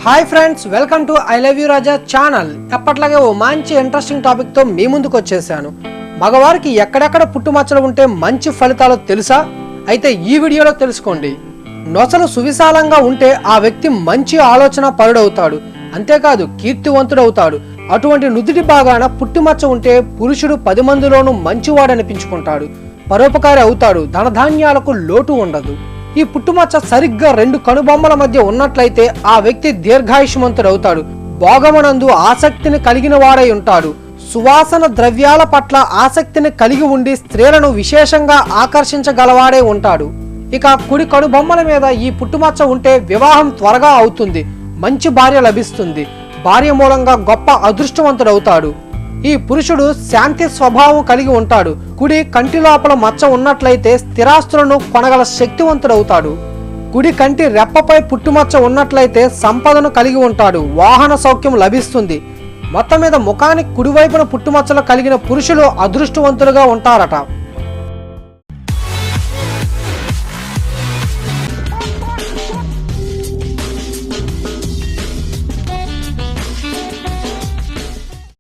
Hi friends, welcome to I love you Raja channel. ఎప్పట్లాగే ఓ మంచి interesting topic తో మీ ముందుకు వచ్చేసాను. మగవారికి ఎక్కడెక్కడ పుట్టుమచ్చలు ఉంటే మంచి ఫలితాలు తెలుసా? అయితే ఈ వీడియోలో తెలుసుకోండి. నొసలు సువిశాలంగా ఉంటే ఆ వ్యక్తి మంచి ఆలోచన పరుడవుతాడు, అంతేకాదు కీర్తివంతుడవుతాడు. అటువంటి నుదుటి భాగాన పుట్టుమచ్చ ఉంటే పురుషుడు 10 మందిలోనూ మంచివాడనిపించుకుంటాడు, పరోపకారి అవుతాడు, ధనధాన్యాలకు లోటు ఉండదు. ఈ పుట్టుమచ్చ సరిగ్గా 2 కనుబొమ్మల మధ్య ఉన్నట్లయితే ఆ వ్యక్తి దీర్ఘాయుష్మంతుడవుతాడు, భోగమునందు ఆసక్తిని కలిగిన వాడై ఉంటాడు, సువాసన ద్రవ్యాల పట్ల ఆసక్తిని కలిగి ఉండి స్త్రీలను విశేషంగా ఆకర్షించగలవాడే ఉంటాడు. ఇక కుడి కనుబొమ్మల మీద ఈ పుట్టుమచ్చ ఉంటే వివాహం త్వరగా అవుతుంది, మంచి భార్య లభిస్తుంది, భార్య మూలంగా గొప్ప అదృష్టవంతుడవుతాడు. ఈ పురుషుడు శాంతి స్వభావం కలిగి ఉంటాడు. కుడి కంటి లోపల మచ్చ ఉన్నట్లయితే స్థిరాస్తులను కొనగల శక్తివంతుడవుతాడు. కుడి కంటి రెప్పపై పుట్టుమచ్చ ఉన్నట్లయితే సంపదను కలిగి ఉంటాడు, వాహన సౌఖ్యం లభిస్తుంది. మొత్తం మీద ముఖానికి కుడివైపున పుట్టుమచ్చలు కలిగిన పురుషులు అదృష్టవంతులుగా ఉంటారట.